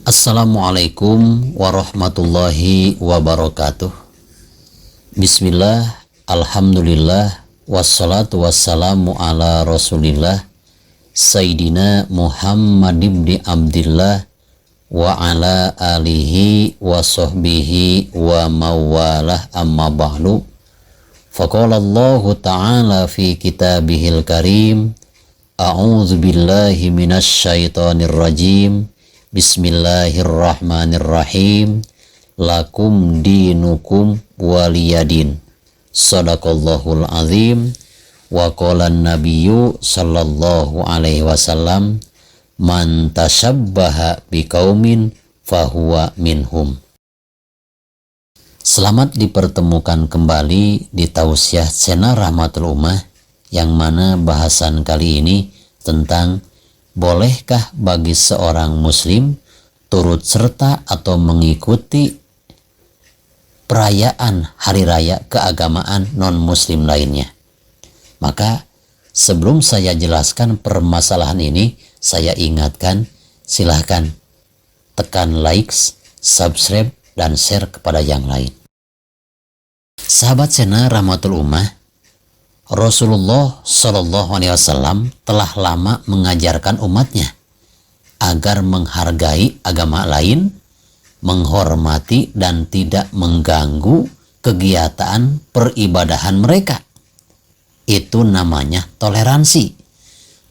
Assalamualaikum warahmatullahi wabarakatuh. Bismillah, alhamdulillah, wassalatu wassalamu ala rasulillah Sayyidina Muhammad ibn Abdillah wa ala alihi wa sahbihi wa mawalah amma ba'du. Faqala Allahu ta'ala fi kitabihil karim, a'udzu billahi minasy syaithanir rajim. Bismillahirrahmanirrahim. Lakum dinukum waliyadin. Shadaqallahul azim. Wa qala nabiyyu sallallahu alaihi wasallam, man tashabbaha biqaumin fahuwa minhum. Selamat dipertemukan kembali di Tausiah Channel Rahmatul Ummah, yang mana bahasan kali ini tentang bolehkah bagi seorang muslim turut serta atau mengikuti perayaan hari raya keagamaan non-muslim lainnya. Maka sebelum saya jelaskan permasalahan ini, saya ingatkan, silahkan tekan likes, subscribe, dan share kepada yang lain. Sahabat Channel Rahmatul Ummah, Rasulullah Shallallahu Alaihi Wasallam telah lama mengajarkan umatnya agar menghargai agama lain, menghormati dan tidak mengganggu kegiatan peribadahan mereka. Itu namanya toleransi.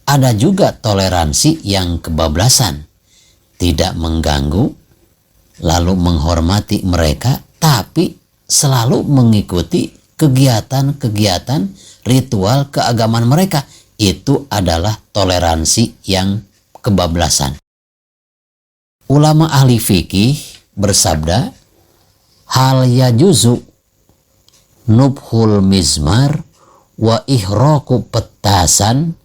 Ada juga toleransi yang kebablasan, tidak mengganggu, lalu menghormati mereka, tapi selalu mengikuti kegiatan-kegiatan ritual keagamaan mereka. Itu adalah toleransi yang kebablasan. Ulama ahli fikih bersabda, hal yajuzu nubhul mizmar wa ihraku petasan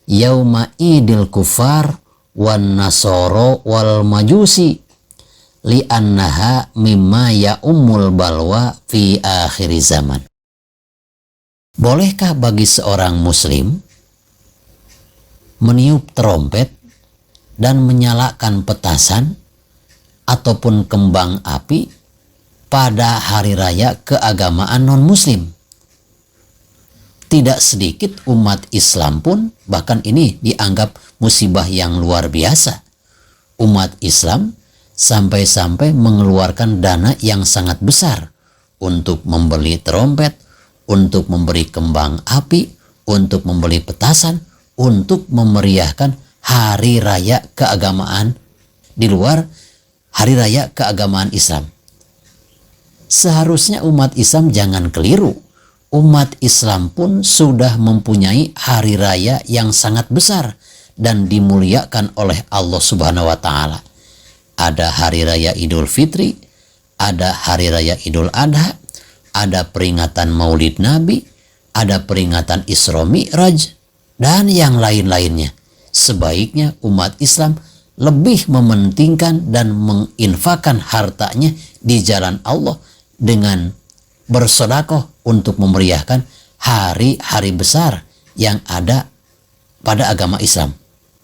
yauma idil kufar wan nasoro wal majusi li'annaha mimma ya'ummul balwa fi akhir zaman. Bolehkah bagi seorang muslim meniup trompet dan menyalakan petasan ataupun kembang api pada hari raya keagamaan non-muslim? Tidak sedikit umat Islam pun, bahkan ini dianggap musibah yang luar biasa. Umat Islam sampai-sampai mengeluarkan dana yang sangat besar untuk membeli trompet, untuk memberi kembang api, untuk membeli petasan, untuk memeriahkan hari raya keagamaan di luar hari raya keagamaan Islam. Seharusnya umat Islam jangan keliru. Umat Islam pun sudah mempunyai hari raya yang sangat besar dan dimuliakan oleh Allah Subhanahu wa Ta'ala. Ada hari raya Idul Fitri, ada hari raya Idul Adha, ada peringatan Maulid Nabi, ada peringatan Isra Mi'raj, dan yang lain-lainnya. Sebaiknya umat Islam lebih mementingkan dan menginfakkan hartanya di jalan Allah dengan bersedekah untuk memeriahkan hari-hari besar yang ada pada agama Islam.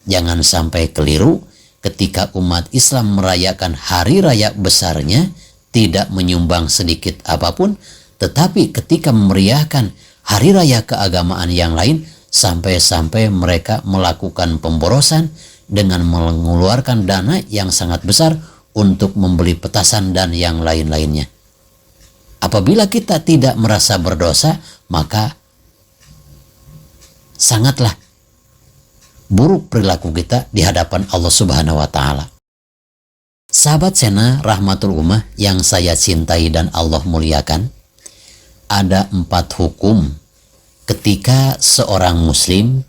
Jangan sampai keliru ketika umat Islam merayakan hari raya besarnya, tidak menyumbang sedikit apapun, tetapi ketika memeriahkan hari raya keagamaan yang lain, sampai-sampai mereka melakukan pemborosan dengan mengeluarkan dana yang sangat besar untuk membeli petasan dan yang lain-lainnya. Apabila kita tidak merasa berdosa, maka sangatlah buruk perilaku kita di hadapan Allah Subhanahu wa Ta'ala. Sahabat Channel Rahmatul Ummah yang saya cintai dan Allah muliakan, ada 4 hukum ketika seorang muslim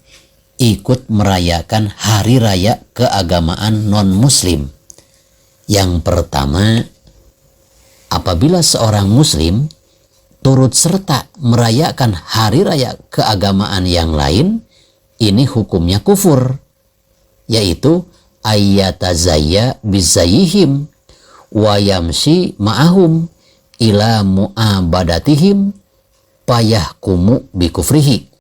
ikut merayakan hari raya keagamaan non-muslim. Yang pertama, apabila seorang muslim turut serta merayakan hari raya keagamaan yang lain, ini hukumnya kufur, yaitu ayyatazayya bizayihim wa yamshi ma'ahum ila mu'abadatihim payahkumu bikufrihi.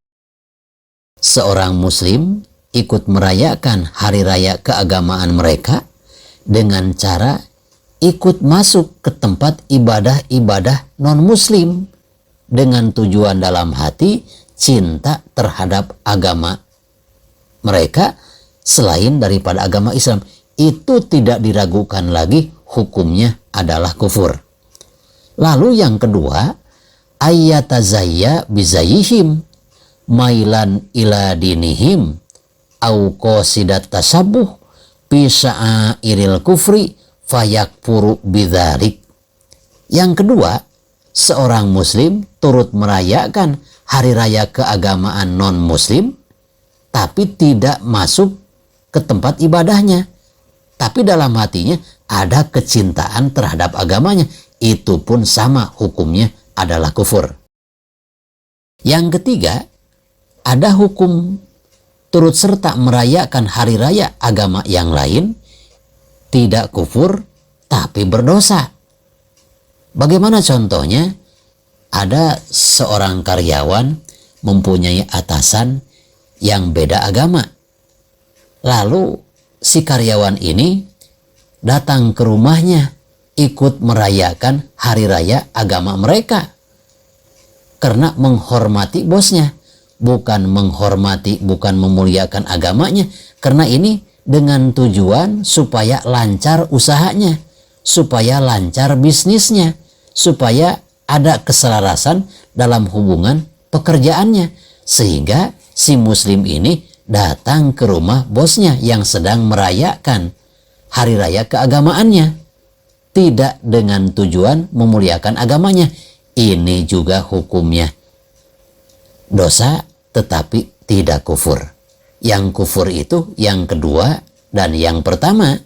Seorang muslim ikut merayakan hari raya keagamaan mereka dengan cara ikut masuk ke tempat ibadah-ibadah non-muslim dengan tujuan dalam hati cinta terhadap agama mereka selain daripada agama Islam. Itu tidak diragukan lagi, hukumnya adalah kufur. Lalu yang kedua, ayyatazayya bizayihim mailan ila dinihim au qasidat tasabuh bi sya'airil kufri fayakfuru bidzalik. Yang kedua, seorang muslim turut merayakan hari raya keagamaan non-muslim tapi tidak masuk ke tempat ibadahnya, tapi dalam hatinya ada kecintaan terhadap agamanya. Itu pun sama, hukumnya adalah kufur. Yang ketiga, ada hukum turut serta merayakan hari raya agama yang lain, tidak kufur tapi berdosa. Bagaimana contohnya? Ada seorang karyawan mempunyai atasan yang beda agama. Lalu si karyawan ini datang ke rumahnya ikut merayakan hari raya agama mereka karena menghormati bosnya, bukan menghormati, bukan memuliakan agamanya. Karena ini dengan tujuan supaya lancar usahanya, supaya lancar bisnisnya, supaya ada keselarasan dalam hubungan pekerjaannya, sehingga si muslim ini datang ke rumah bosnya yang sedang merayakan hari raya keagamaannya, tidak dengan tujuan memuliakan agamanya. Ini juga hukumnya dosa tetapi tidak kufur. Yang kufur itu yang kedua, dan yang pertama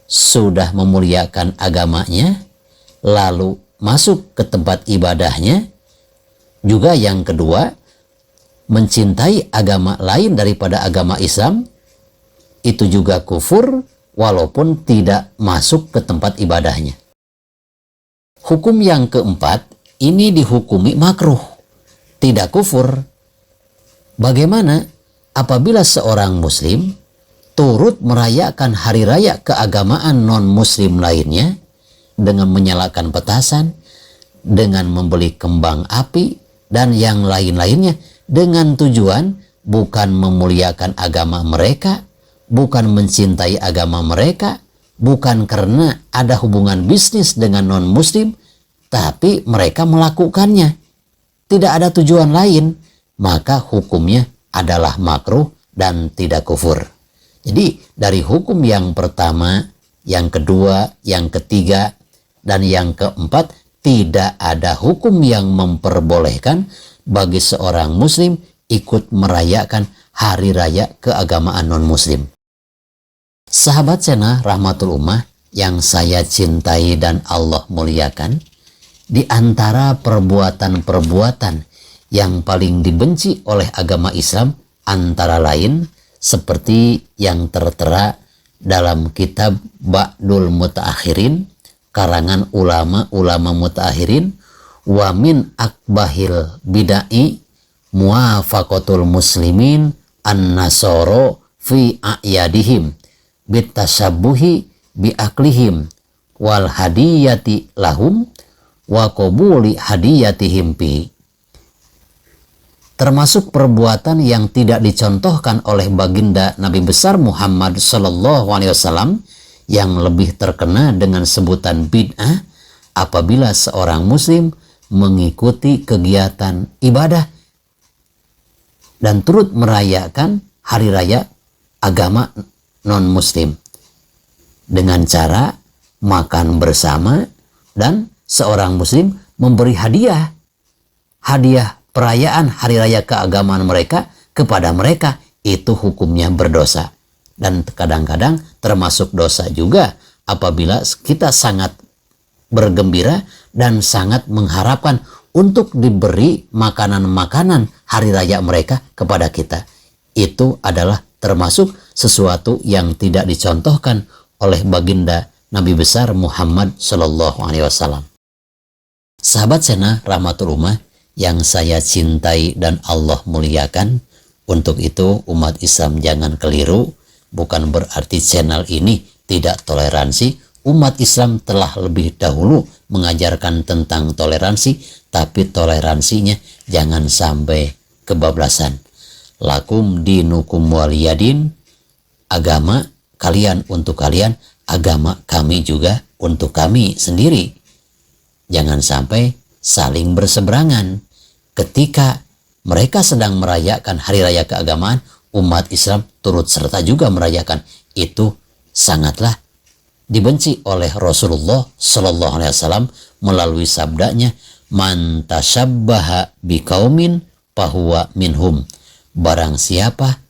sudah memuliakan agamanya lalu masuk ke tempat ibadahnya. Juga yang kedua, mencintai agama lain daripada agama Islam, itu juga kufur walaupun tidak masuk ke tempat ibadahnya. Hukum yang keempat, ini dihukumi makruh, tidak kufur. Bagaimana apabila seorang muslim turut merayakan hari raya keagamaan non-muslim lainnya dengan menyalakan petasan, dengan membeli kembang api, dan yang lain-lainnya, dengan tujuan bukan memuliakan agama mereka, bukan mencintai agama mereka, bukan karena ada hubungan bisnis dengan non-muslim, tapi mereka melakukannya tidak ada tujuan lain, maka hukumnya adalah makruh dan tidak kufur. Jadi dari hukum yang pertama, yang kedua, yang ketiga, dan yang keempat, tidak ada hukum yang memperbolehkan bagi seorang muslim ikut merayakan hari raya keagamaan non-muslim. Sahabat channel Rahmatul Ummah yang saya cintai dan Allah muliakan, di antara perbuatan-perbuatan yang paling dibenci oleh agama Islam antara lain seperti yang tertera dalam kitab Ba'dul Mutaakhirin karangan ulama-ulama mutaakhirin, wa min akbahil bidai muwafaqatul muslimin an-nasara fi a'yadihim bitasabbuhi bi aklihim wal hadiyati lahum wa qabuli hadiyatihim pi. Termasuk perbuatan yang tidak dicontohkan oleh baginda Nabi besar Muhammad sallallahu alaihi wasallam yang lebih terkena dengan sebutan bid'ah, apabila seorang muslim mengikuti kegiatan ibadah dan turut merayakan hari raya agama non-muslim dengan cara makan bersama dan seorang muslim memberi hadiah perayaan hari raya keagamaan mereka kepada mereka. Itu hukumnya berdosa. Dan kadang-kadang termasuk dosa juga apabila kita sangat bergembira dan sangat mengharapkan untuk diberi makanan-makanan hari raya mereka kepada kita. Itu adalah termasuk sesuatu yang tidak dicontohkan oleh baginda Nabi besar Muhammad sallallahu alaihi wasallam. Sahabat channel Rahmatul Ummah yang saya cintai dan Allah muliakan, untuk itu umat Islam jangan keliru. Bukan berarti channel ini tidak toleransi. Umat Islam telah lebih dahulu mengajarkan tentang toleransi, tapi toleransinya jangan sampai kebablasan. Lakum dinukum waliyadin, agama kalian untuk kalian, agama kami juga untuk kami sendiri. Jangan sampai saling berseberangan. Ketika mereka sedang merayakan hari raya keagamaan, umat Islam turut serta juga merayakan. Itu sangatlah dibenci oleh Rasulullah Sallallahu Alaihi Wasallam melalui sabdanya, man tashabbaha biqaumin fahuwa minhum. Barang siapa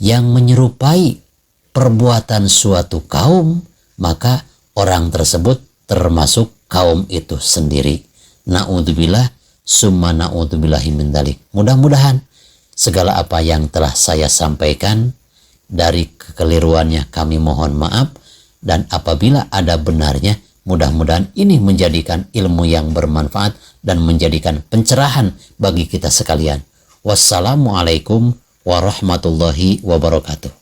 yang menyerupai perbuatan suatu kaum, maka orang tersebut termasuk kaum itu sendiri. Na'udzubillah summa na'udzubillahi min dzalik. Mudah-mudahan segala apa yang telah saya sampaikan dari kekeliruannya kami mohon maaf, dan apabila ada benarnya, mudah-mudahan ini menjadikan ilmu yang bermanfaat dan menjadikan pencerahan bagi kita sekalian. Wassalamualaikum warahmatullahi wabarakatuh.